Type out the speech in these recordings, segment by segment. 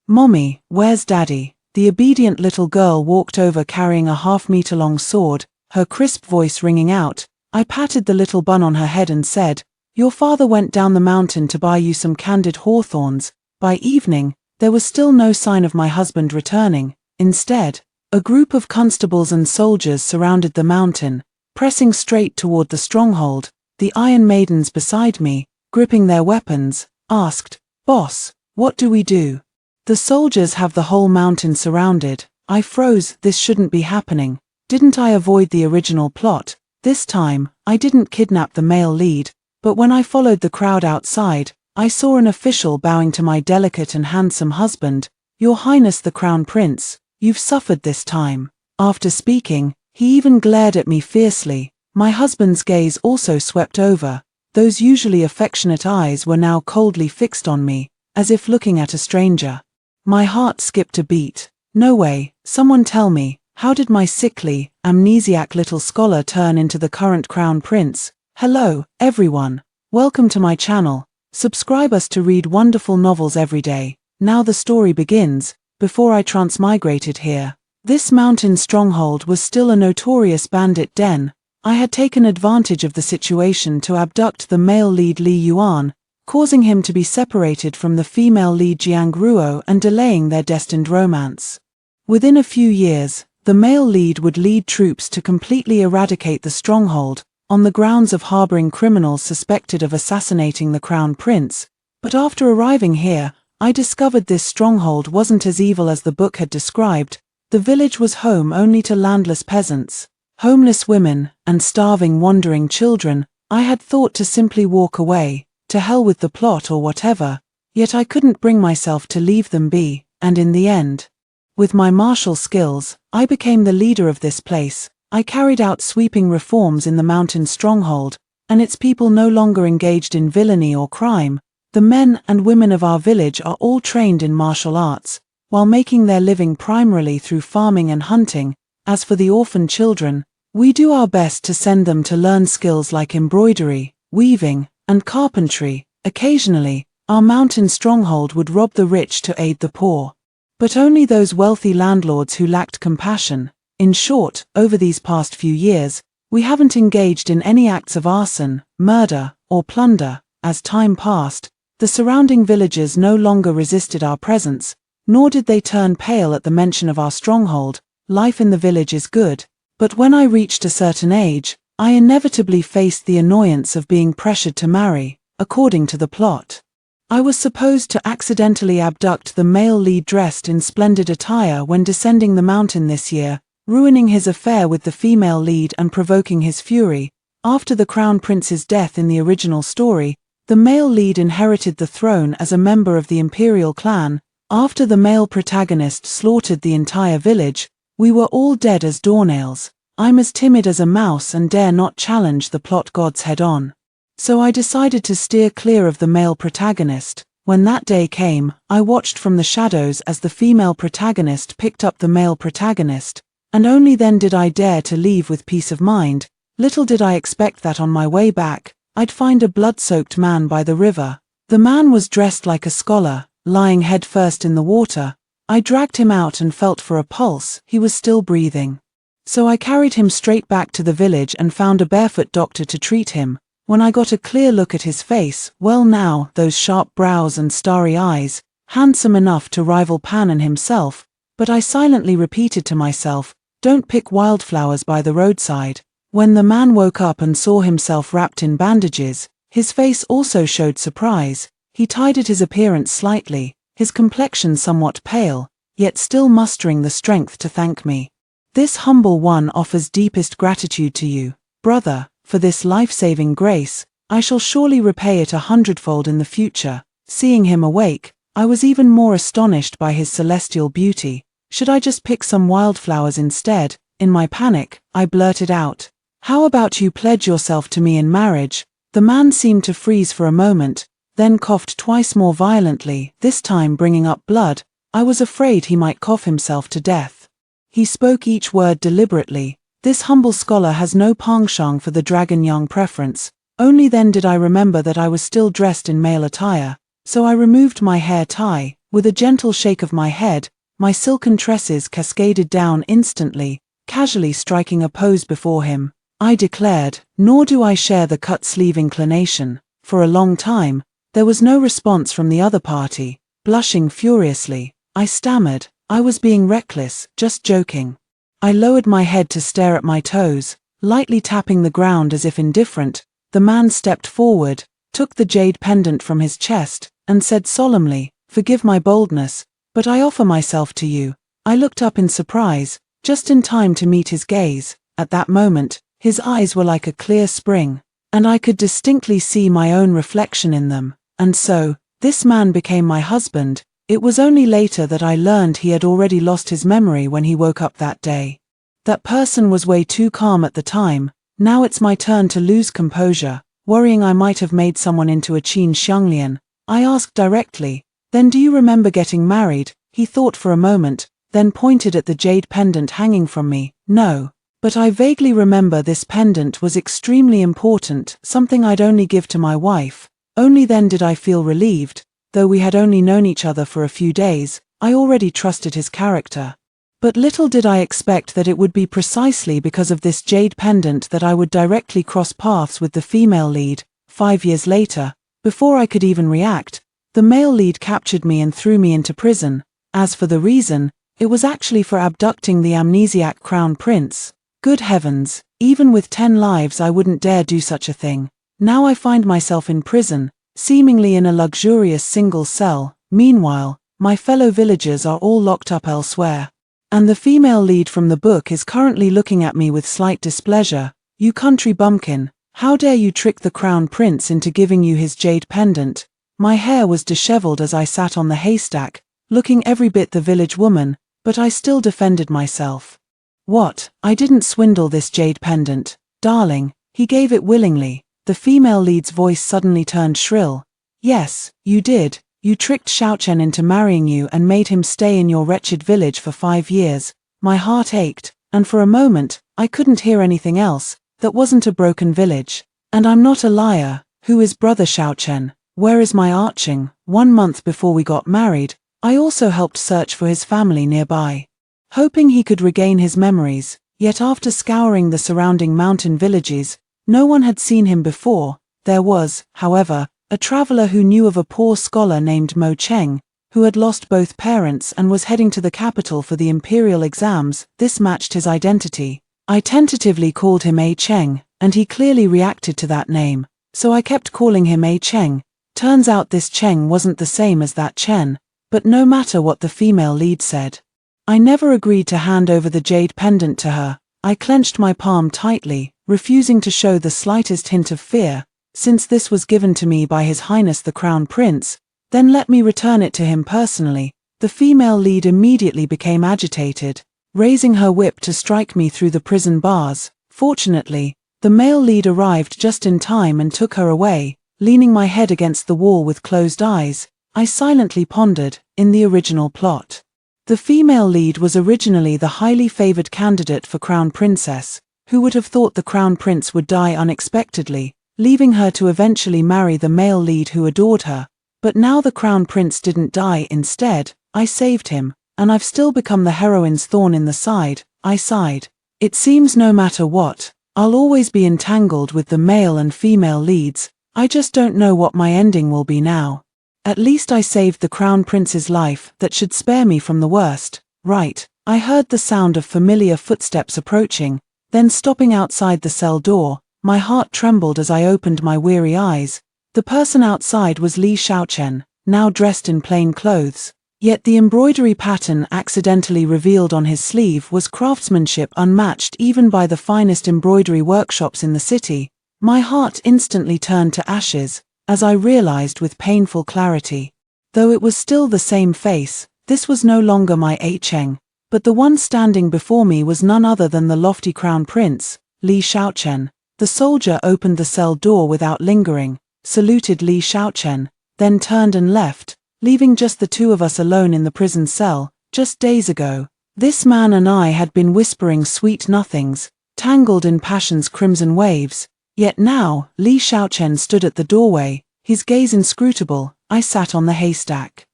"Mommy, where's Daddy?" The obedient little girl walked over carrying a half-meter-long sword, her crisp voice ringing out. I patted the little bun on her head and said, "Your father went down the mountain to buy you some candied hawthorns." By evening, there was still no sign of my husband returning. Instead, a group of constables and soldiers surrounded the mountain, pressing straight toward the stronghold. The Iron Maidens beside me, gripping their weapons, asked, "Boss, what do we do?" "The soldiers have the whole mountain surrounded." I froze. This shouldn't be happening. Didn't I avoid the original plot? This time, I didn't kidnap the male lead, but when I followed the crowd outside, I saw an official bowing to my delicate and handsome husband. "Your Highness the Crown Prince, you've suffered this time." After speaking, he even glared at me fiercely. My husband's gaze also swept over. Those usually affectionate eyes were now coldly fixed on me, as if looking at a stranger. My heart skipped a beat. No way. Someone tell me, how did my sickly, amnesiac little scholar turn into the current crown prince? Hello, everyone. Welcome to my channel. Subscribe us to read wonderful novels every day. Now the story begins. Before I transmigrated here, this mountain stronghold was still a notorious bandit den. I had taken advantage of the situation to abduct the male lead Li Yuan, causing him to be separated from the female lead Jiang Ruo and delaying their destined romance. Within a few years, the male lead would lead troops to completely eradicate the stronghold, on the grounds of harboring criminals suspected of assassinating the crown prince. But after arriving here, I discovered this stronghold wasn't as evil as the book had described. The village was home only to landless peasants, homeless women, and starving wandering children. I had thought to simply walk away, to hell with the plot or whatever, yet I couldn't bring myself to leave them be, and in the end, with my martial skills, I became the leader of this place. I carried out sweeping reforms in the mountain stronghold, and its people no longer engaged in villainy or crime. The men and women of our village are all trained in martial arts, while making their living primarily through farming and hunting. As for the orphan children, we do our best to send them to learn skills like embroidery, weaving, and carpentry. Occasionally, our mountain stronghold would rob the rich to aid the poor. But only those wealthy landlords who lacked compassion. In short, over these past few years, we haven't engaged in any acts of arson, murder, or plunder. As time passed, the surrounding villagers no longer resisted our presence, nor did they turn pale at the mention of our stronghold. Life in the village is good, but when I reached a certain age, I inevitably faced the annoyance of being pressured to marry. According to the plot, I was supposed to accidentally abduct the male lead dressed in splendid attire when descending the mountain this year, ruining his affair with the female lead and provoking his fury. After the crown prince's death in the original story, the male lead inherited the throne as a member of the imperial clan. After the male protagonist slaughtered the entire village, we were all dead as doornails. I'm as timid as a mouse and dare not challenge the plot gods head-on. So I decided to steer clear of the male protagonist. When that day came, I watched from the shadows as the female protagonist picked up the male protagonist, and only then did I dare to leave with peace of mind. Little did I expect that on my way back, I'd find a blood-soaked man by the river. The man was dressed like a scholar, lying headfirst in the water. I dragged him out and felt for a pulse. He was still breathing. So I carried him straight back to the village and found a barefoot doctor to treat him. When I got a clear look at his face, well now, those sharp brows and starry eyes, handsome enough to rival Pan and himself, but I silently repeated to myself, don't pick wildflowers by the roadside. When the man woke up and saw himself wrapped in bandages, his face also showed surprise. He tidied his appearance slightly, his complexion somewhat pale, yet still mustering the strength to thank me. This humble one offers deepest gratitude to you, brother, for this life-saving grace. I shall surely repay it 100-fold in the future. Seeing him awake, I was even more astonished by his celestial beauty. Should I just pick some wildflowers instead? In my panic, I blurted out, "How about you pledge yourself to me in marriage?" The man seemed to freeze for a moment, then coughed twice more violently, this time bringing up blood. I was afraid he might cough himself to death. He spoke each word deliberately. This humble scholar has no penchant for the dragon young preference. Only then did I remember that I was still dressed in male attire, so I removed my hair tie, With a gentle shake of my head, my silken tresses cascaded down instantly, casually striking a pose before him. I declared, nor do I share the cut-sleeve inclination. For a long time, there was no response from the other party. Blushing furiously, I stammered, I was being reckless, just joking. I lowered my head to stare at my toes, lightly tapping the ground as if indifferent. The man stepped forward, took the jade pendant from his chest, and said solemnly, "Forgive my boldness, but I offer myself to you." I looked up in surprise, just in time to meet his gaze. At that moment, his eyes were like a clear spring, and I could distinctly see my own reflection in them. And so, this man became my husband. It was only later that I learned he had already lost his memory when he woke up that day. That person was way too calm at the time. Now it's my turn to lose composure, worrying I might have made someone into a Qin Xianglian. I asked directly, "Then do you remember getting married?" He thought for a moment, then pointed at the jade pendant hanging from me. "No. But I vaguely remember this pendant was extremely important, something I'd only give to my wife." Only then did I feel relieved. Though we had only known each other for a few days, I already trusted his character. But little did I expect that it would be precisely because of this jade pendant that I would directly cross paths with the female lead. 5 years later, before I could even react, the male lead captured me and threw me into prison. As for the reason, it was actually for abducting the Amnesiac crown prince. Good heavens, even with 10 lives I wouldn't dare do such a thing. Now I find myself in prison, seemingly in a luxurious single cell. Meanwhile, my fellow villagers are all locked up elsewhere. And the female lead from the book is currently looking at me with slight displeasure. "You country bumpkin, how dare you trick the crown prince into giving you his jade pendant?" My hair was disheveled as I sat on the haystack, looking every bit the village woman, but I still defended myself. "What? I didn't swindle this jade pendant, darling, he gave it willingly." The female lead's voice suddenly turned shrill. "Yes, you did. You tricked Xiaochen into marrying you and made him stay in your wretched village for 5 years. My heart ached, and for a moment, I couldn't hear anything else. That wasn't a broken village. And I'm not a liar. Who is brother Xiaochen? Where is my arching? 1 month before we got married, I also helped search for his family nearby, hoping he could regain his memories. Yet after scouring the surrounding mountain villages, no one had seen him before. There was, however, a traveler who knew of a poor scholar named Mo Cheng, who had lost both parents and was heading to the capital for the imperial exams. This matched his identity. I tentatively called him A Cheng, and he clearly reacted to that name, so I kept calling him A Cheng. Turns out this Cheng wasn't the same as that Chen, but no matter what the female lead said, I never agreed to hand over the jade pendant to her. I clenched my palm tightly, refusing to show the slightest hint of fear. Since this was given to me by His Highness the Crown Prince, then let me return it to him personally. The female lead immediately became agitated, raising her whip to strike me through the prison bars. Fortunately, the male lead arrived just in time and took her away. Leaning my head against the wall with closed eyes, I silently pondered. In the original plot, the female lead was originally the highly favored candidate for Crown Princess. Who would have thought the Crown Prince would die unexpectedly, leaving her to eventually marry the male lead who adored her? But now the Crown Prince didn't die. Instead, I saved him, and I've still become the heroine's thorn in the side. I sighed. It seems no matter what, I'll always be entangled with the male and female leads. I just don't know what my ending will be now. At least I saved the Crown Prince's life. That should spare me from the worst, right? I heard the sound of familiar footsteps approaching, then stopping outside the cell door. My heart trembled as I opened my weary eyes. The person outside was Li Xiaochen, now dressed in plain clothes. Yet the embroidery pattern accidentally revealed on his sleeve was craftsmanship unmatched even by the finest embroidery workshops in the city. My heart instantly turned to ashes, as I realized with painful clarity. Though it was still the same face, this was no longer my A Cheng, but the one standing before me was none other than the lofty Crown Prince, Li Xiaochen. The soldier opened the cell door without lingering, saluted Li Xiaochen, then turned and left, leaving just the two of us alone in the prison cell. Just days ago, this man and I had been whispering sweet nothings, tangled in passion's crimson waves. Yet now, Li Xiaochen stood at the doorway, his gaze inscrutable. I sat on the haystack,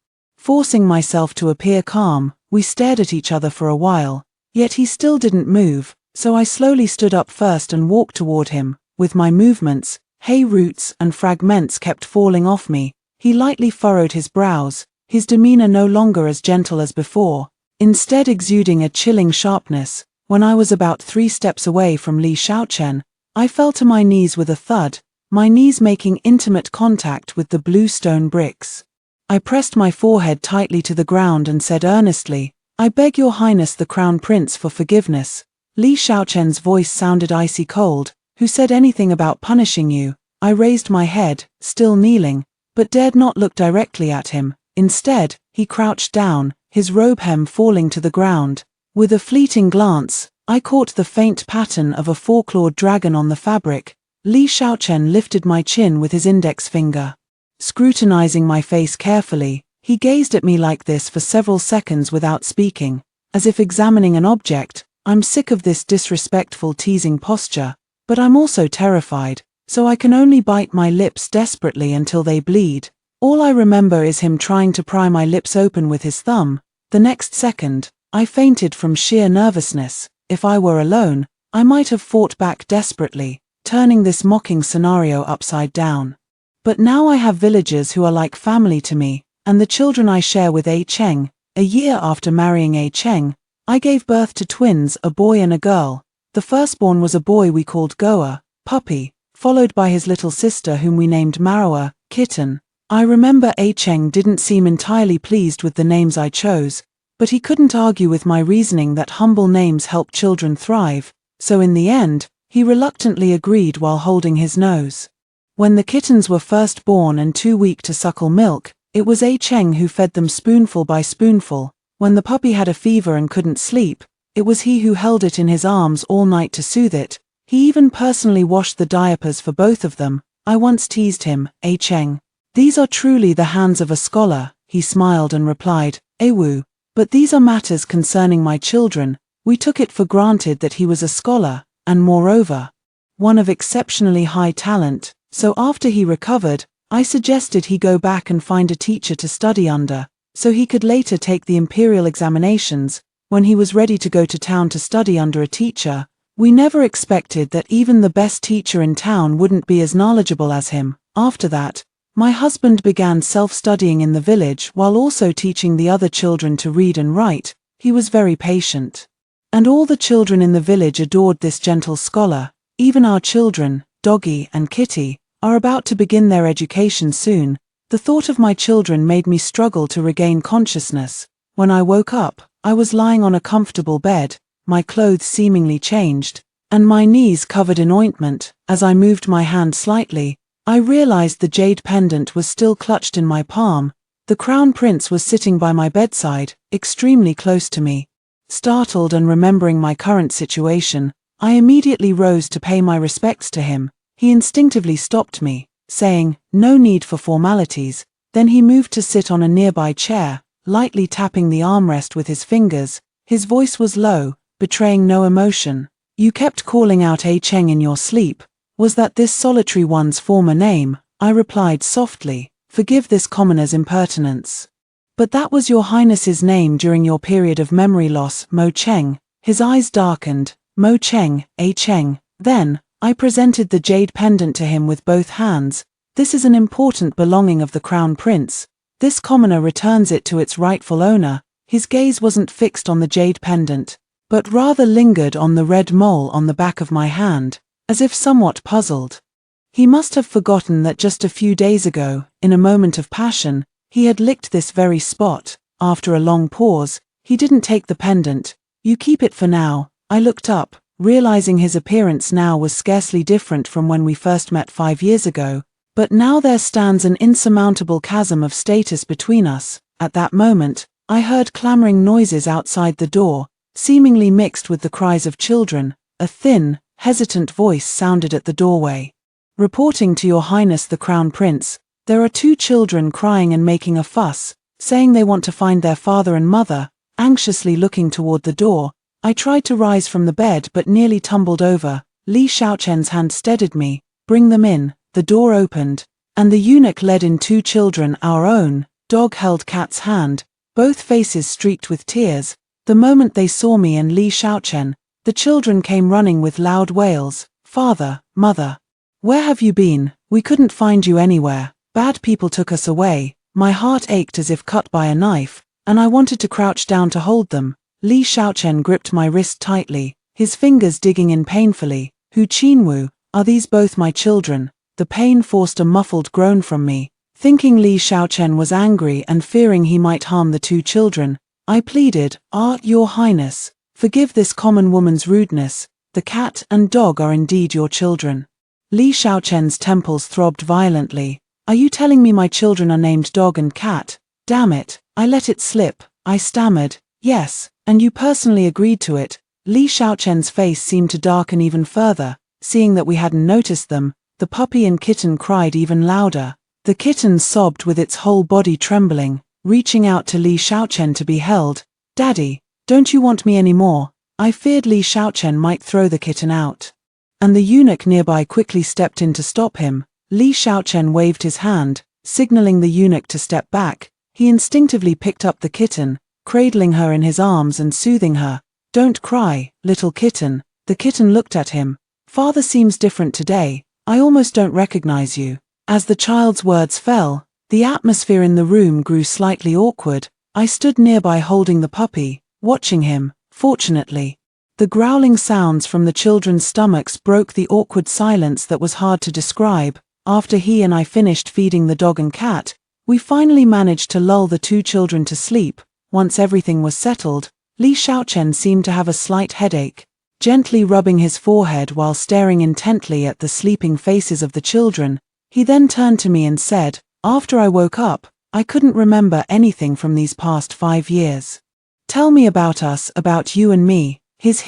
Forcing myself to appear calm, we stared at each other for a while, yet he still didn't move, so I slowly stood up first and walked toward him. With my movements, hay roots and fragments kept falling off me. He lightly furrowed his brows, his demeanor no longer as gentle as before, instead exuding a chilling sharpness. When I was about 3 steps away from Li Xiaochen, I fell to my knees with a thud, my knees making intimate contact with the blue stone bricks. I pressed my forehead tightly to the ground and said earnestly, "I beg your highness the crown prince for forgiveness." Li Xiaochen's voice sounded icy cold. "Who said anything about punishing you?" I raised my head, still kneeling, but dared not look directly at him. Instead, he crouched down, his robe hem falling to the ground. With a fleeting glance, I caught the faint pattern of a 4-clawed dragon on the fabric. Li Xiaochen lifted my chin with his index finger. Scrutinizing my face carefully, he gazed at me like this for several seconds without speaking, as if examining an object. I'm sick of this disrespectful teasing posture, but I'm also terrified, so I can only bite my lips desperately until they bleed. All I remember is him trying to pry my lips open with his thumb. The next second, I fainted from sheer nervousness. If I were alone, I might have fought back desperately, turning this mocking scenario upside down. But now I have villagers who are like family to me, and the children I share with A Cheng. A year after marrying A Cheng, I gave birth to twins, a boy and a girl. The firstborn was a boy we called Goa, puppy, followed by his little sister whom we named Marawa, kitten. I remember A Cheng didn't seem entirely pleased with the names I chose, but he couldn't argue with my reasoning that humble names help children thrive, so in the end, he reluctantly agreed while holding his nose. When the kittens were first born and too weak to suckle milk, it was A Cheng who fed them spoonful by spoonful. When the puppy had a fever and couldn't sleep, it was he who held it in his arms all night to soothe it. He even personally washed the diapers for both of them. I once teased him, "A Cheng, these are truly the hands of a scholar." He smiled and replied, "Ewu, but these are matters concerning my children." We took it for granted that he was a scholar, and moreover, one of exceptionally high talent. So after he recovered, I suggested he go back and find a teacher to study under, so he could later take the imperial examinations. When he was ready to go to town to study under a teacher, we never expected that even the best teacher in town wouldn't be as knowledgeable as him. After that, my husband began self-studying in the village while also teaching the other children to read and write. He was very patient. And all the children in the village adored this gentle scholar. Even our children, Doggy and Kitty, are about to begin their education soon. The thought of my children made me struggle to regain consciousness. When I woke up, I was lying on a comfortable bed, my clothes seemingly changed, and my knees covered in ointment. As I moved my hand slightly, I realized the jade pendant was still clutched in my palm. The crown prince was sitting by my bedside, extremely close to me. Startled and remembering my current situation, I immediately rose to pay my respects to him. He instinctively stopped me, saying, "No need for formalities." Then he moved to sit on a nearby chair, lightly tapping the armrest with his fingers. His voice was low, betraying no emotion. "You kept calling out A Cheng in your sleep. Was that this solitary one's former name?" I replied softly, "Forgive this commoner's impertinence. But that was your highness's name during your period of memory loss, Mo Cheng." His eyes darkened. "Mo Cheng, A Cheng." Then, I presented the jade pendant to him with both hands. "This is an important belonging of the crown prince. This commoner returns it to its rightful owner." His gaze wasn't fixed on the jade pendant, but rather lingered on the red mole on the back of my hand, as if somewhat puzzled. He must have forgotten that just a few days ago, in a moment of passion, he had licked this very spot. After a long pause, he didn't take the pendant. "You keep it for now." I looked up, realizing his appearance now was scarcely different from when we first met 5 years ago, but now there stands an insurmountable chasm of status between us. At that moment, I heard clamoring noises outside the door, seemingly mixed with the cries of children. A thin, hesitant voice sounded at the doorway. "Reporting to your highness the crown prince, there are 2 children crying and making a fuss, saying they want to find their father and mother." Anxiously looking toward the door, I tried to rise from the bed but nearly tumbled over. Li Xiaochen's hand steadied me. "Bring them in." The door opened, and the eunuch led in 2 children, our own, dog held Cat's hand, both faces streaked with tears. The moment they saw me and Li Xiaochen, the children came running with loud wails. Father, mother, where have you been? We couldn't find you anywhere. Bad people took us away. My heart ached as if cut by a knife, and I wanted to crouch down to hold them. Li Xiaochen gripped my wrist tightly, his fingers digging in painfully. Hu Qinwu, are these both my children? The pain forced a muffled groan from me. Thinking Li Xiaochen was angry and fearing he might harm the two children, I pleaded, Your Highness, forgive this common woman's rudeness. The cat and dog are indeed your children. Li Xiaochen's temples throbbed violently. Are you telling me my children are named Dog and Cat? Damn it, I let it slip. I stammered, yes, and you personally agreed to it. Li Xiaochen's face seemed to darken even further. Seeing that we hadn't noticed them, the puppy and kitten cried even louder. The kitten sobbed with its whole body trembling, reaching out to Li Xiaochen to be held. Daddy, don't you want me anymore? I feared Li Xiaochen might throw the kitten out. And the eunuch nearby quickly stepped in to stop him. Li Xiaochen waved his hand, signaling the eunuch to step back. He instinctively picked up the kitten, cradling her in his arms and soothing her. Don't cry, little kitten. The kitten looked at him. Father seems different today. I almost don't recognize you. As the child's words fell, the atmosphere in the room grew slightly awkward. I stood nearby holding the puppy, watching him. Fortunately, the growling sounds from the children's stomachs broke the awkward silence that was hard to describe. After he and I finished feeding the dog and cat, we finally managed to lull the two children to sleep. Once everything was settled, Li Xiaochen seemed to have a slight headache. Gently rubbing his forehead while staring intently at the sleeping faces of the children, he then turned to me and said, after I woke up, I couldn't remember anything from these past 5 years. Tell me about us, about you and me. He's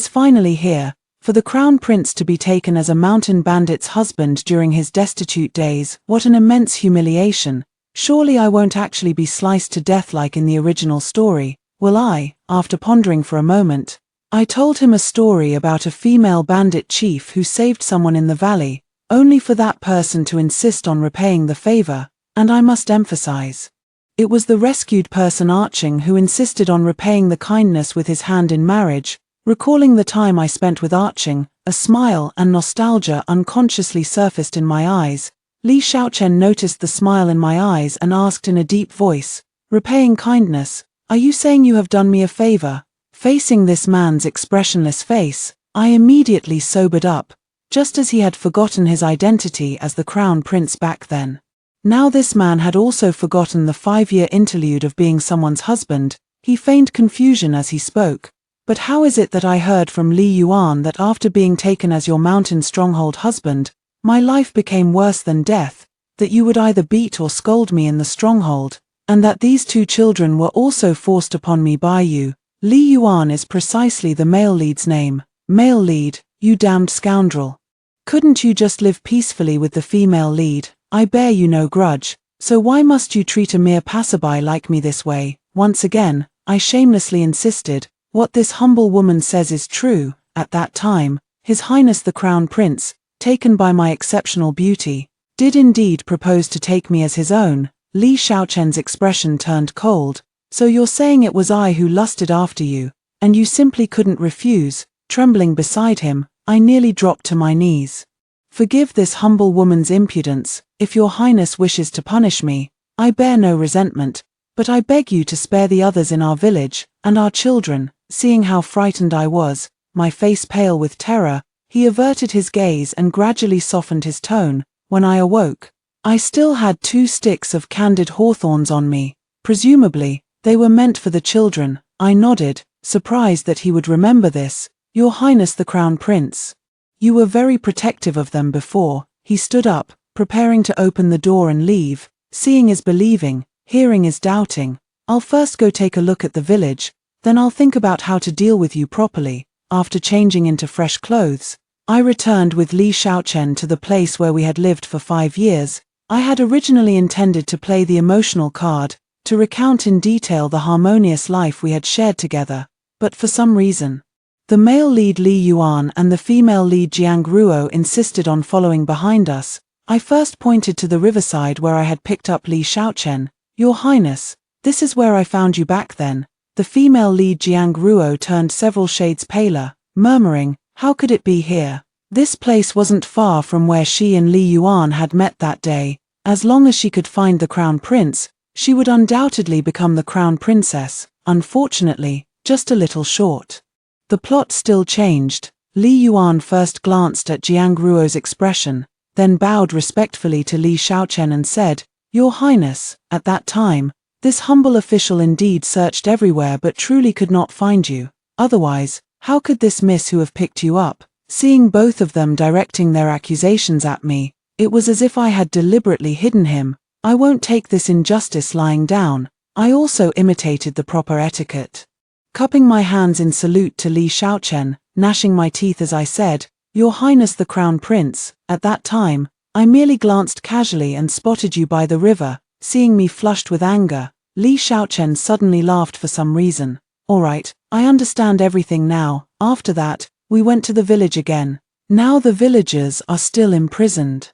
finally here. For the crown prince to be taken as a mountain bandit's husband during his destitute days, what an immense humiliation. Surely I won't actually be sliced to death like in the original story, will I? After pondering for a moment, I told him a story about a female bandit chief who saved someone in the valley, only for that person to insist on repaying the favor, and I must emphasize, it was the rescued person Arching who insisted on repaying the kindness with his hand in marriage. Recalling the time I spent with Arching, a smile and nostalgia unconsciously surfaced in my eyes. Li Xiaochen noticed the smile in my eyes and asked in a deep voice, repaying kindness, are you saying you have done me a favor? Facing this man's expressionless face, I immediately sobered up, just as he had forgotten his identity as the crown prince back then. Now this man had also forgotten the 5-year interlude of being someone's husband. He feigned confusion as he spoke. But how is it that I heard from Li Yuan that after being taken as your mountain stronghold husband, my life became worse than death, that you would either beat or scold me in the stronghold, and that these two children were also forced upon me by you? Li Yuan is precisely the male lead's name. Male lead, you damned scoundrel. Couldn't you just live peacefully with the female lead? I bear you no grudge, so why must you treat a mere passerby like me this way? Once again, I shamelessly insisted, what this humble woman says is true. At that time, His Highness the Crown Prince, taken by my exceptional beauty, did indeed propose to take me as his own. Li Xiaochen's expression turned cold. So you're saying it was I who lusted after you, and you simply couldn't refuse? Trembling beside him, I nearly dropped to my knees. Forgive this humble woman's impudence. If your highness wishes to punish me, I bear no resentment, but I beg you to spare the others in our village, and our children. Seeing how frightened I was, my face pale with terror, he averted his gaze and gradually softened his tone. When I awoke, I still had 2 sticks of candied hawthorns on me. Presumably, they were meant for the children. I nodded, surprised that he would remember this. Your Highness the Crown Prince, you were very protective of them before. He stood up, preparing to open the door and leave. Seeing is believing, hearing is doubting. I'll first go take a look at the village, then I'll think about how to deal with you properly. After changing into fresh clothes, I returned with Li Xiaochen to the place where we had lived for 5 years. I had originally intended to play the emotional card, to recount in detail the harmonious life we had shared together, but for some reason, the male lead Li Yuan and the female lead Jiang Ruo insisted on following behind us. I first pointed to the riverside where I had picked up Li Xiaochen. Your Highness, this is where I found you back then. The female lead Jiang Ruo turned several shades paler, murmuring, how could it be here? This place wasn't far from where she and Li Yuan had met that day. As long as she could find the crown prince, she would undoubtedly become the crown princess. Unfortunately, just a little short. The plot still changed. Li Yuan first glanced at Jiang Ruo's expression, then bowed respectfully to Li Xiaochen and said, Your Highness, at that time, this humble official indeed searched everywhere but truly could not find you. Otherwise, how could this miss who have picked you up? Seeing both of them directing their accusations at me, it was as if I had deliberately hidden him. I won't take this injustice lying down. I also imitated the proper etiquette. Cupping my hands in salute to Li Xiaochen, gnashing my teeth as I said, Your Highness the Crown Prince, at that time, I merely glanced casually and spotted you by the river. Seeing me flushed with anger, Li Xiaochen suddenly laughed for some reason. All right, I understand everything now. After that, we went to the village again. Now the villagers are still imprisoned.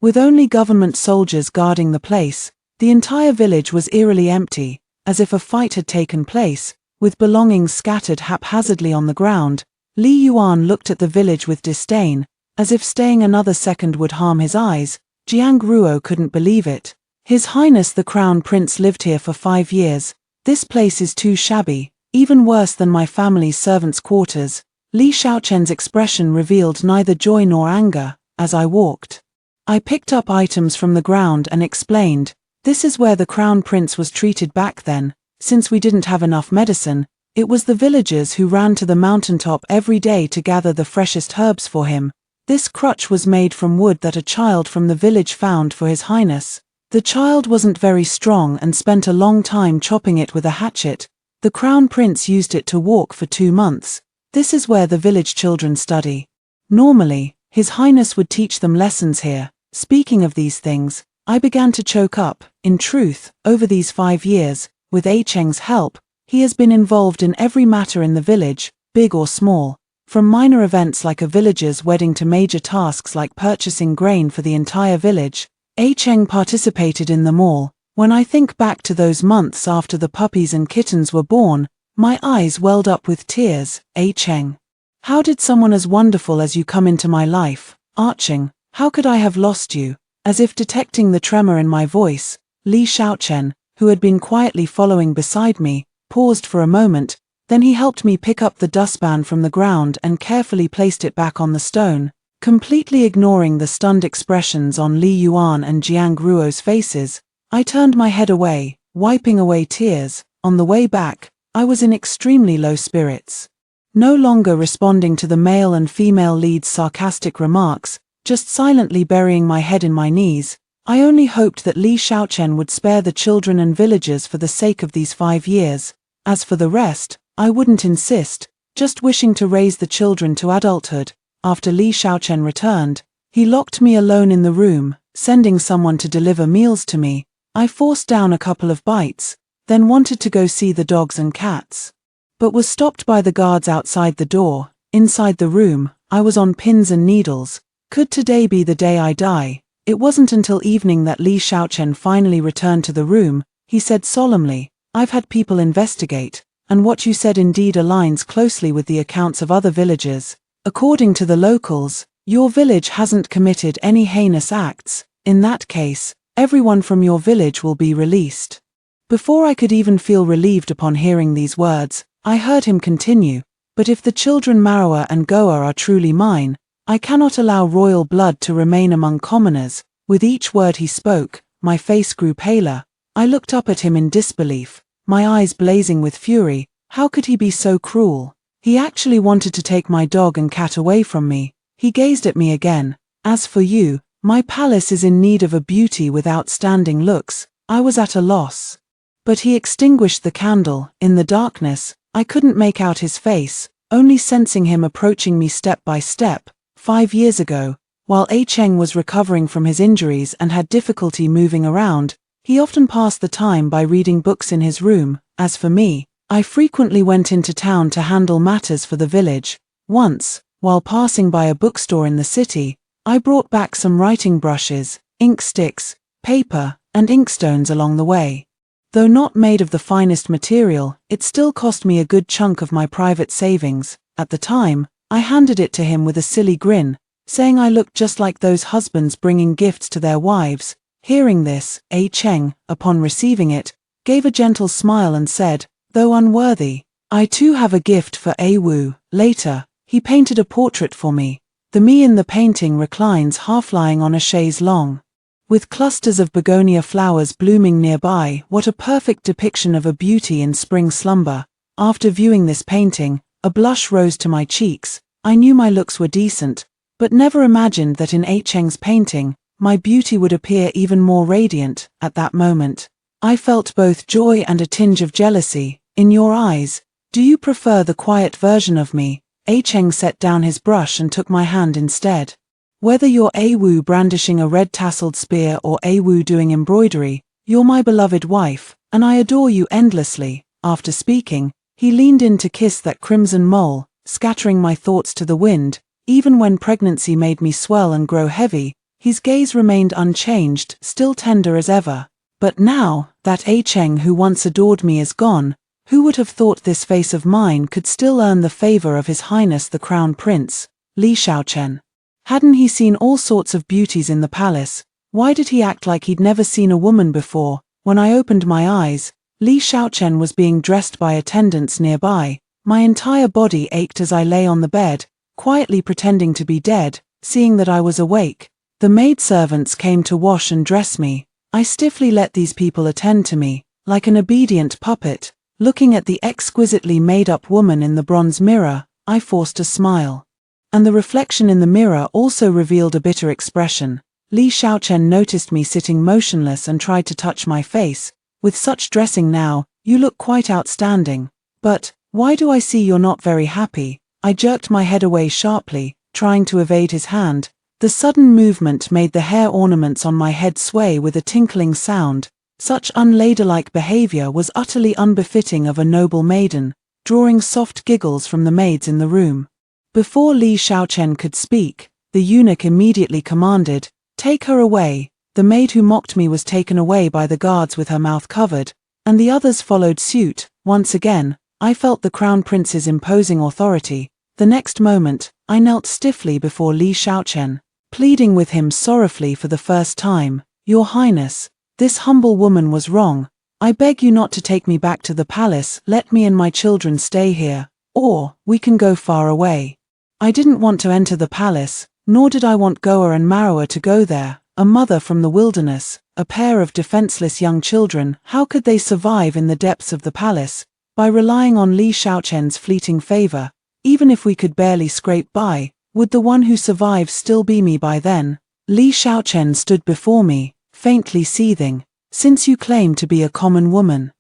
With only government soldiers guarding the place, the entire village was eerily empty, as if a fight had taken place, with belongings scattered haphazardly on the ground. Li Yuan looked at the village with disdain, as if staying another second would harm his eyes. Jiang Ruo couldn't believe it. His Highness the Crown Prince lived here for 5 years. This place is too shabby, even worse than my family's servants' quarters. Li Xiaochen's expression revealed neither joy nor anger. As I walked, I picked up items from the ground and explained, this is where the Crown Prince was treated back then. Since we didn't have enough medicine, it was the villagers who ran to the mountaintop every day to gather the freshest herbs for him. This crutch was made from wood that a child from the village found for His Highness. The child wasn't very strong and spent a long time chopping it with a hatchet. The Crown Prince used it to walk for 2 months. This is where the village children study. Normally, His Highness would teach them lessons here. Speaking of these things, I began to choke up. In truth, over these 5 years, with A Cheng's help, he has been involved in every matter in the village, big or small. From minor events like a villager's wedding to major tasks like purchasing grain for the entire village, A Cheng participated in them all. When I think back to those months after the puppies and kittens were born, my eyes welled up with tears. A Cheng, how did someone as wonderful as you come into my life? Arching, how could I have lost you? As if detecting the tremor in my voice, Li Xiaochen, who had been quietly following beside me, paused for a moment, then he helped me pick up the dustpan from the ground and carefully placed it back on the stone. Completely ignoring the stunned expressions on Li Yuan and Jiang Ruo's faces, I turned my head away, wiping away tears. On the way back, I was in extremely low spirits. No longer responding to the male and female leads' sarcastic remarks, just silently burying my head in my knees, I only hoped that Li Xiaochen would spare the children and villagers for the sake of these 5 years. As for the rest, I wouldn't insist, just wishing to raise the children to adulthood. After Li Xiaochen returned, he locked me alone in the room, sending someone to deliver meals to me. I forced down a couple of bites, then wanted to go see the dogs and cats, but was stopped by the guards outside the door. Inside the room, I was on pins and needles. Could today be the day I die? It wasn't until evening that Li Xiaochen finally returned to the room. He said solemnly, I've had people investigate, and what you said indeed aligns closely with the accounts of other villagers. According to the locals, your village hasn't committed any heinous acts. In that case, everyone from your village will be released. Before I could even feel relieved upon hearing these words, I heard him continue, but if the children Marwa and Goa are truly mine, I cannot allow royal blood to remain among commoners. With each word he spoke, my face grew paler. I looked up at him in disbelief, my eyes blazing with fury. How could he be so cruel? He actually wanted to take my dog and cat away from me. He gazed at me again. As for you, my palace is in need of a beauty with outstanding looks. I was at a loss. But he extinguished the candle. In the darkness, I couldn't make out his face, only sensing him approaching me step by step. 5 years ago, while A Cheng was recovering from his injuries and had difficulty moving around, he often passed the time by reading books in his room. As for me, I frequently went into town to handle matters for the village. Once, while passing by a bookstore in the city, I brought back some writing brushes, ink sticks, paper, and inkstones along the way. Though not made of the finest material, it still cost me a good chunk of my private savings. At the time, I handed it to him with a silly grin, saying I looked just like those husbands bringing gifts to their wives. Hearing this, A Cheng, upon receiving it, gave a gentle smile and said, though unworthy, I too have a gift for A Wu. Later, he painted a portrait for me. The me in the painting reclines half lying on a chaise longue, with clusters of begonia flowers blooming nearby. What a perfect depiction of a beauty in spring slumber. After viewing this painting, a blush rose to my cheeks. I knew my looks were decent, but never imagined that in A Cheng's painting, my beauty would appear even more radiant. At that moment, I felt both joy and a tinge of jealousy. In your eyes, do you prefer the quiet version of me? A Cheng set down his brush and took my hand instead. Whether you're A Wu brandishing a red tasseled spear or A Wu doing embroidery, you're my beloved wife, and I adore you endlessly. After speaking, he leaned in to kiss that crimson mole, scattering my thoughts to the wind. Even when pregnancy made me swell and grow heavy, his gaze remained unchanged, still tender as ever. But now, that A Cheng who once adored me is gone, who would have thought this face of mine could still earn the favor of His Highness the Crown Prince, Li Shaochen? Hadn't he seen all sorts of beauties in the palace? Why did he act like he'd never seen a woman before? When I opened my eyes, Li Shaochen was being dressed by attendants nearby. My entire body ached as I lay on the bed, quietly pretending to be dead. Seeing that I was awake, the maidservants came to wash and dress me. I stiffly let these people attend to me, like an obedient puppet. Looking at the exquisitely made-up woman in the bronze mirror, I forced a smile. And the reflection in the mirror also revealed a bitter expression. Li Shaochen noticed me sitting motionless and tried to touch my face. With such dressing now, you look quite outstanding. But, why do I see you're not very happy? I jerked my head away sharply, trying to evade his hand. The sudden movement made the hair ornaments on my head sway with a tinkling sound. Such unladylike behavior was utterly unbefitting of a noble maiden, drawing soft giggles from the maids in the room. Before Li Shaochen could speak, the eunuch immediately commanded, "Take her away." The maid who mocked me was taken away by the guards with her mouth covered, and the others followed suit. Once again, I felt the Crown Prince's imposing authority. The next moment, I knelt stiffly before Li Shaochen, pleading with him sorrowfully for the first time. "Your Highness, this humble woman was wrong. I beg you not to take me back to the palace. Let me and my children stay here, or we can go far away." I didn't want to enter the palace, nor did I want Goa and Marua to go there. A mother from the wilderness, a pair of defenseless young children, how could they survive in the depths of the palace? By relying on Li Shaochen's fleeting favor, even if we could barely scrape by, would the one who survived still be me by then? Li Shaochen stood before me, faintly seething. "Since you claim to be a common woman,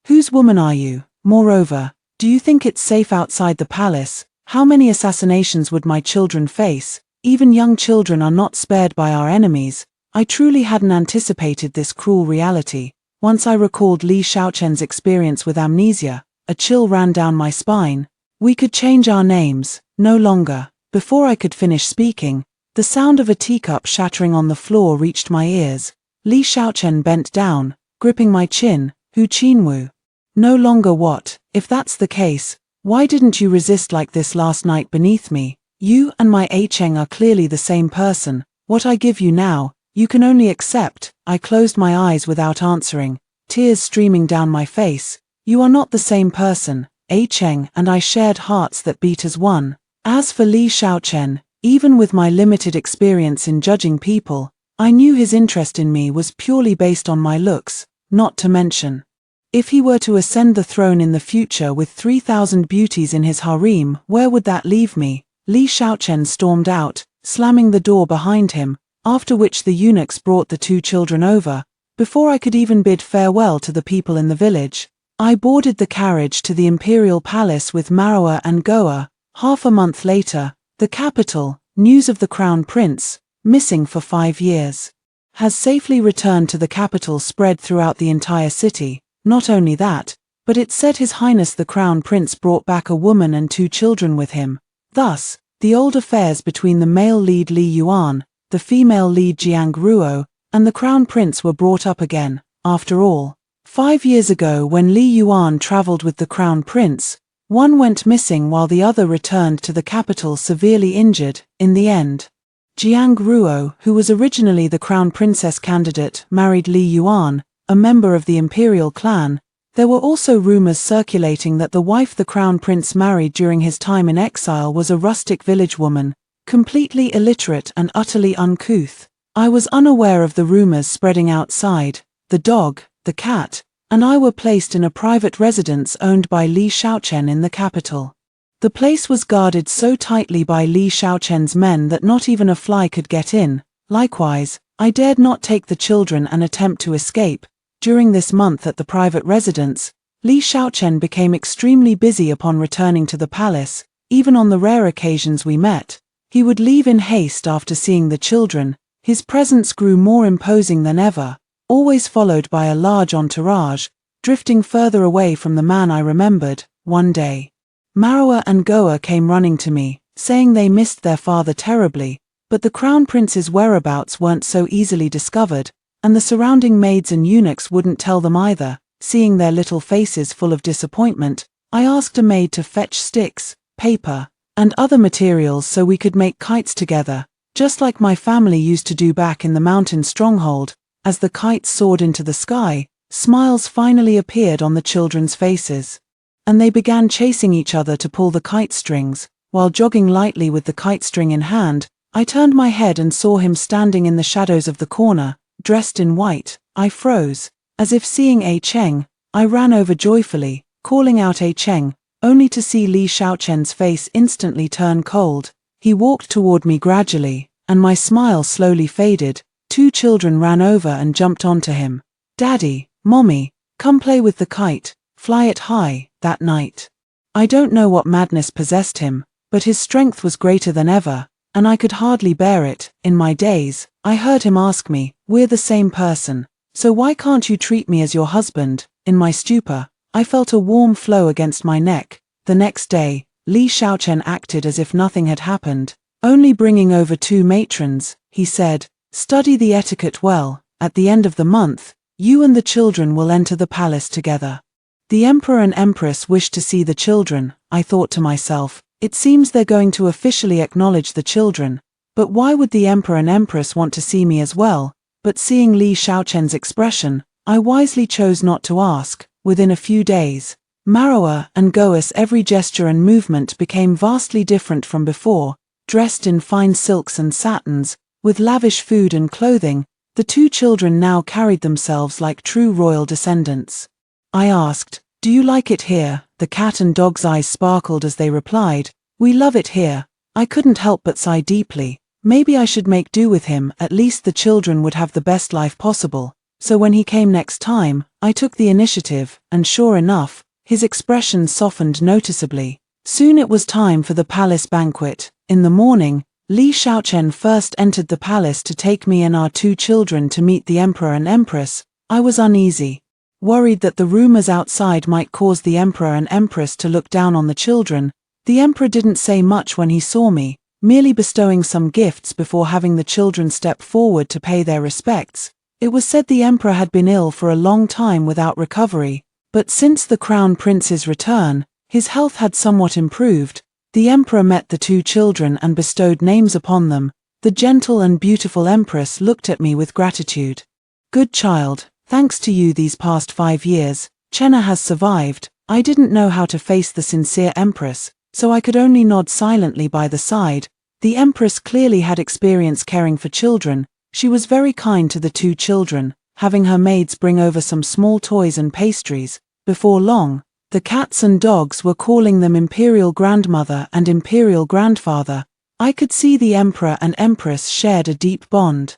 whose woman are you? Moreover, do you think it's safe outside the palace? How many assassinations would my children face? Even young children are not spared by our enemies." I truly hadn't anticipated this cruel reality. Once I recalled Li Shaochen's experience with amnesia, a chill ran down my spine. "We could change our names, no longer." Before I could finish speaking, the sound of a teacup shattering on the floor reached my ears. Li Shaochen bent down, gripping my chin. "Hu Qinwu. No longer what? If that's the case, why didn't you resist like this last night beneath me? You and my A Cheng are clearly the same person. What I give you now, you can only accept." I closed my eyes without answering, tears streaming down my face. "You are not the same person." A Cheng and I shared hearts that beat as one. As for Li Shaochen, even with my limited experience in judging people, I knew his interest in me was purely based on my looks, not to mention, if he were to ascend the throne in the future with 3,000 beauties in his harem, where would that leave me? Li Shaochen stormed out, slamming the door behind him, after which the eunuchs brought the two children over. Before I could even bid farewell to the people in the village, I boarded the carriage to the imperial palace with Marua and Goa. Half a month later, the capital, news of the Crown Prince, missing for 5 years, has safely returned to the capital spread throughout the entire city. Not only that, but it said His Highness the Crown Prince brought back a woman and 2 children with him. Thus, the old affairs between the male lead Li Yuan the female lead Jiang Ruo, and the crown prince were brought up again. After all, 5 years ago when Li Yuan traveled with the crown prince, one went missing while the other returned to the capital severely injured. In the end, Jiang Ruo, who was originally the crown princess candidate, married Li Yuan, a member of the imperial clan. There were also rumors circulating that the wife the crown prince married during his time in exile was a rustic village woman, completely illiterate and utterly uncouth. I was unaware of the rumors spreading outside. The dog, the cat, and I were placed in a private residence owned by Li Xiaochen in the capital. The place was guarded so tightly by Li Xiaochen's men that not even a fly could get in. Likewise, I dared not take the children and attempt to escape. During this month at the private residence, Li Xiaochen became extremely busy upon returning to the palace. Even on the rare occasions we met, he would leave in haste after seeing the children. His presence grew more imposing than ever, always followed by a large entourage, drifting further away from the man I remembered. One day, Marwa and Goa came running to me, saying they missed their father terribly, but the crown prince's whereabouts weren't so easily discovered, and the surrounding maids and eunuchs wouldn't tell them either. Seeing their little faces full of disappointment, I asked a maid to fetch sticks, paper, and other materials so we could make kites together, just like my family used to do back in the mountain stronghold. As the kites soared into the sky, smiles finally appeared on the children's faces, and they began chasing each other to pull the kite strings. While jogging lightly with the kite string in hand, I turned my head and saw him standing in the shadows of the corner, dressed in white. I froze. As if seeing A Cheng, I ran over joyfully, calling out A Cheng, only to see Li Xiaochen's face instantly turn cold. He walked toward me gradually, and my smile slowly faded. 2 children ran over and jumped onto him. "Daddy, Mommy, come play with the kite, fly it high." That night, I don't know what madness possessed him, but his strength was greater than ever, and I could hardly bear it. In my daze, I heard him ask me, "We're the same person, so why can't you treat me as your husband?" In my stupor, I felt a warm flow against my neck. The next day, Li Xiaochen acted as if nothing had happened, only bringing over 2 matrons. He said, "Study the etiquette well. At the end of the month, you and the children will enter the palace together." The emperor and empress wished to see the children. I thought to myself, it seems they're going to officially acknowledge the children, but why would the emperor and empress want to see me as well? But seeing Li Xiaochen's expression, I wisely chose not to ask. Within a few days, Marwa and Goa's every gesture and movement became vastly different from before. Dressed in fine silks and satins, with lavish food and clothing, the 2 children now carried themselves like true royal descendants. I asked, "Do you like it here?" The cat and dog's eyes sparkled as they replied, "We love it here." I couldn't help but sigh deeply. Maybe I should make do with him. At least the children would have the best life possible. So when he came next time, I took the initiative, and sure enough, his expression softened noticeably. Soon it was time for the palace banquet. In the morning, Li Xiaochen first entered the palace to take me and our 2 children to meet the emperor and empress. I was uneasy, worried that the rumors outside might cause the emperor and empress to look down on the children. The emperor didn't say much when he saw me, merely bestowing some gifts before having the children step forward to pay their respects. It was said the emperor had been ill for a long time without recovery, but since the crown prince's return, his health had somewhat improved. The emperor met the 2 children and bestowed names upon them. The gentle and beautiful empress looked at me with gratitude. "Good child, thanks to you these past 5 years, Chenna has survived." I didn't know how to face the sincere empress, so I could only nod silently by the side. The empress clearly had experience caring for children. She was very kind to the 2 children, having her maids bring over some small toys and pastries. Before long, the cats and dogs were calling them Imperial Grandmother and Imperial Grandfather. I could see the emperor and empress shared a deep bond.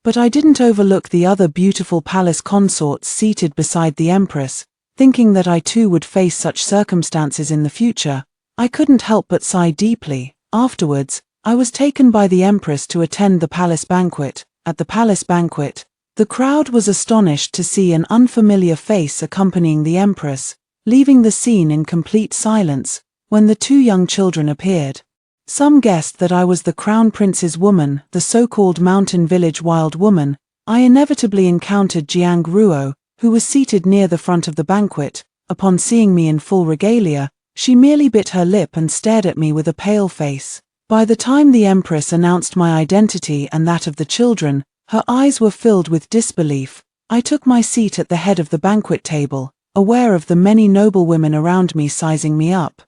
But I didn't overlook the other beautiful palace consorts seated beside the empress, thinking that I too would face such circumstances in the future. I couldn't help but sigh deeply. Afterwards, I was taken by the empress to attend the palace banquet. At the palace banquet, the crowd was astonished to see an unfamiliar face accompanying the empress, leaving the scene in complete silence when the 2 young children appeared. Some guessed that I was the crown prince's woman, the so-called mountain village wild woman. I inevitably encountered Jiang Ruo, who was seated near the front of the banquet. Upon seeing me in full regalia, she merely bit her lip and stared at me with a pale face. By the time the Empress announced my identity and that of the children, her eyes were filled with disbelief. I took my seat at the head of the banquet table, aware of the many noblewomen around me sizing me up.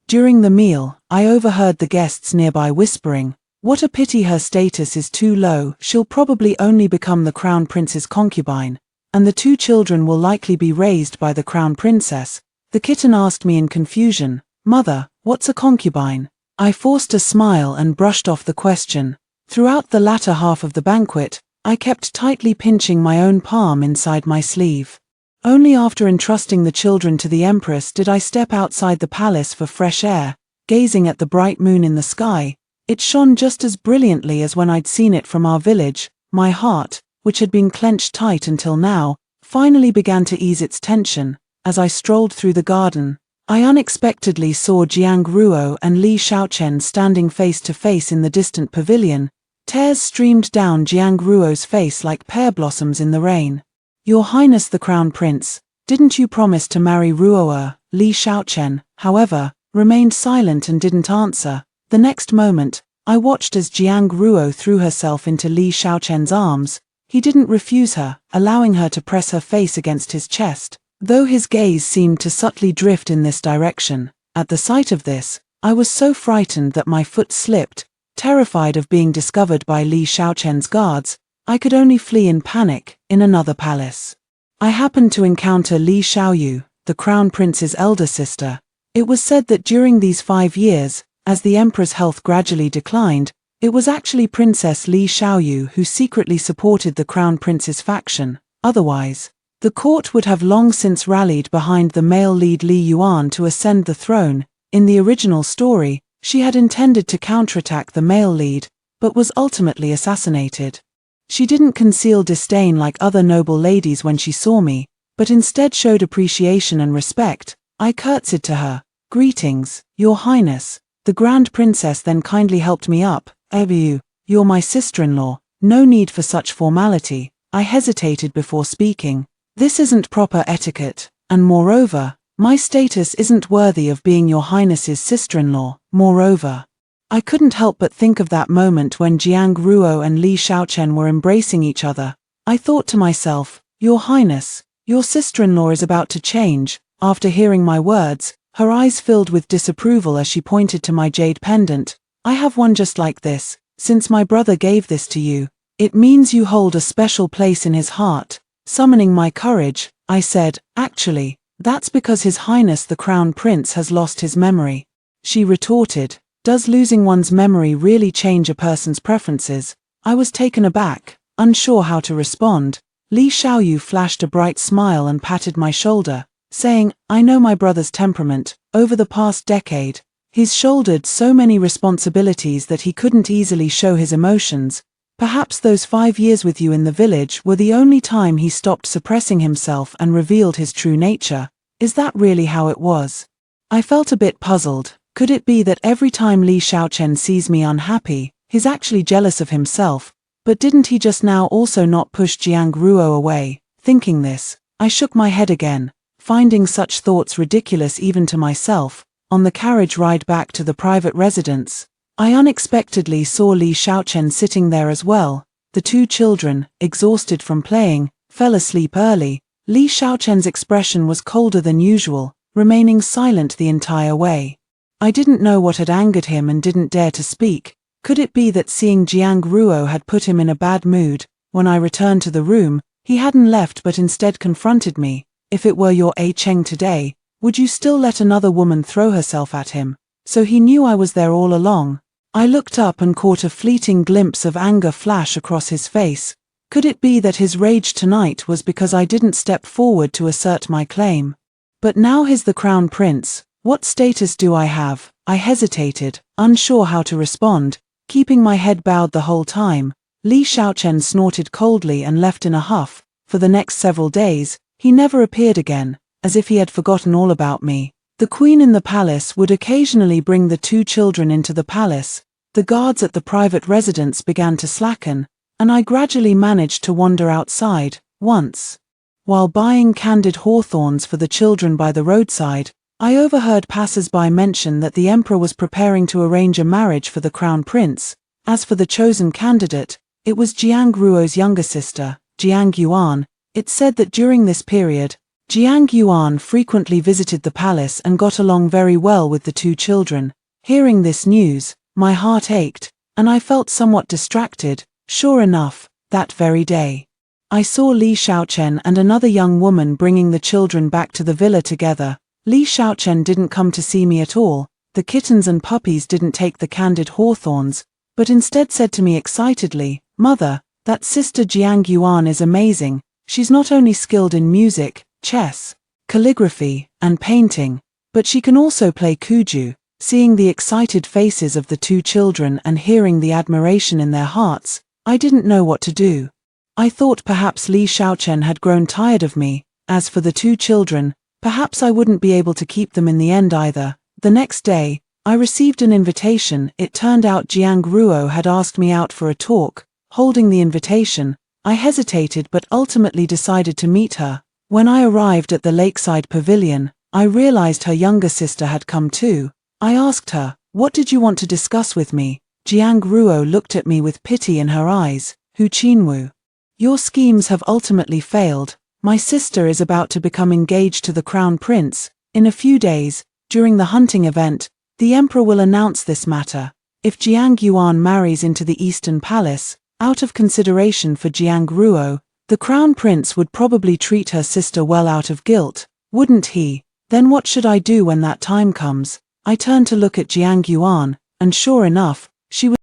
During the meal, I overheard the guests nearby whispering, "What a pity her status is too low, she'll probably only become the crown prince's concubine, and the two children will likely be raised by the crown princess." The kitten asked me in confusion, "Mother, what's a concubine?" I forced a smile and brushed off the question. Throughout the latter half of the banquet, I kept tightly pinching my own palm inside my sleeve. Only after entrusting the children to the Empress did I step outside the palace for fresh air, gazing at the bright moon in the sky. It shone just as brilliantly as when I'd seen it from our village. My heart, which had been clenched tight until now, finally began to ease its tension. As I strolled through the garden, I unexpectedly saw Jiang Ruo and Li Xiaochen standing face to face in the distant pavilion. Tears streamed down Jiang Ruo's face like pear blossoms in the rain. "Your Highness the Crown Prince, didn't you promise to marry Ruoer?" Li Xiaochen, however, remained silent and didn't answer. The next moment, I watched as Jiang Ruo threw herself into Li Xiaochen's arms. He didn't refuse her, allowing her to press her face against his chest, though his gaze seemed to subtly drift in this direction. At the sight of this, I was so frightened that my foot slipped. Terrified of being discovered by Li Xiaochen's guards, I could only flee in panic. In another palace, I happened to encounter Li Xiaoyu, the crown prince's elder sister. It was said that during these 5 years, as the emperor's health gradually declined, it was actually Princess Li Xiaoyu who secretly supported the crown prince's faction. Otherwise, the court would have long since rallied behind the male lead Li Yuan to ascend the throne. In the original story, she had intended to counterattack the male lead, but was ultimately assassinated. She didn't conceal disdain like other noble ladies when she saw me, but instead showed appreciation and respect. I curtsied to her. "Greetings, Your Highness." The Grand Princess then kindly helped me up. "You're my sister-in-law, no need for such formality." I hesitated before speaking. "This isn't proper etiquette, and moreover, my status isn't worthy of being Your Highness's sister-in-law. Moreover," I couldn't help but think of that moment when Jiang Ruo and Li Xiaochen were embracing each other. I thought to myself, "Your Highness, your sister-in-law is about to change." After hearing my words, her eyes filled with disapproval as she pointed to my jade pendant. "I have one just like this. Since my brother gave this to you, it means you hold a special place in his heart." Summoning my courage, I said, "Actually, that's because His Highness the Crown Prince has lost his memory." She retorted, "Does losing one's memory really change a person's preferences?" I was taken aback, unsure how to respond. Li Xiaoyu flashed a bright smile and patted my shoulder, saying, "I know my brother's temperament. Over the past decade, he's shouldered so many responsibilities that he couldn't easily show his emotions. Perhaps those 5 years with you in the village were the only time he stopped suppressing himself and revealed his true nature. Is that really how it was?" I felt a bit puzzled. Could it be that every time Li Xiaochen sees me unhappy, he's actually jealous of himself? But didn't he just now also not push Jiang Ruo away? Thinking this, I shook my head again, finding such thoughts ridiculous even to myself. On the carriage ride back to the private residence, I unexpectedly saw Li Xiaochen sitting there as well. The two children, exhausted from playing, fell asleep early. Li Xiaochen's expression was colder than usual, remaining silent the entire way. I didn't know what had angered him and didn't dare to speak. Could it be that seeing Jiang Ruo had put him in a bad mood? When I returned to the room, he hadn't left but instead confronted me. "If it were your A Cheng today, would you still let another woman throw herself at him?" So he knew I was there all along. I looked up and caught a fleeting glimpse of anger flash across his face. Could it be that his rage tonight was because I didn't step forward to assert my claim? But now he's the crown prince. What status do I have? I hesitated, unsure how to respond, keeping my head bowed the whole time. Li Xiaochen snorted coldly and left in a huff. For the next several days, he never appeared again, as if he had forgotten all about me. The queen in the palace would occasionally bring the two children into the palace, the guards at the private residence began to slacken, and I gradually managed to wander outside. Once, while buying candied hawthorns for the children by the roadside, I overheard passers-by mention that the emperor was preparing to arrange a marriage for the crown prince. As for the chosen candidate, it was Jiang Ruo's younger sister, Jiang Yuan. It said that during this period, Jiang Yuan frequently visited the palace and got along very well with the two children. Hearing this news, my heart ached, and I felt somewhat distracted. Sure enough, that very day, I saw Li Xiaochen and another young woman bringing the children back to the villa together. Li Xiaochen didn't come to see me at all, the kittens and puppies didn't take the candied hawthorns, but instead said to me excitedly, "Mother, that sister Jiang Yuan is amazing. She's not only skilled in music, chess, calligraphy, and painting, but she can also play kuju." Seeing the excited faces of the two children and hearing the admiration in their hearts, I didn't know what to do. I thought perhaps Li Xiaochen had grown tired of me. As for the two children, perhaps I wouldn't be able to keep them in the end either. The next day, I received an invitation. It turned out Jiang Ruo had asked me out for a talk. Holding the invitation, I hesitated but ultimately decided to meet her. When I arrived at the lakeside pavilion, I realized her younger sister had come too. I asked her, "What did you want to discuss with me?" Jiang Ruo looked at me with pity in her eyes. "Hu Qinwu, your schemes have ultimately failed. My sister is about to become engaged to the crown prince. In a few days, during the hunting event, the emperor will announce this matter. If Jiang Yuan marries into the Eastern Palace, out of consideration for Jiang Ruo, the crown prince would probably treat her sister well out of guilt, wouldn't he? Then what should I do when that time comes?" I turned to look at Jiang Yuan, and sure enough, she was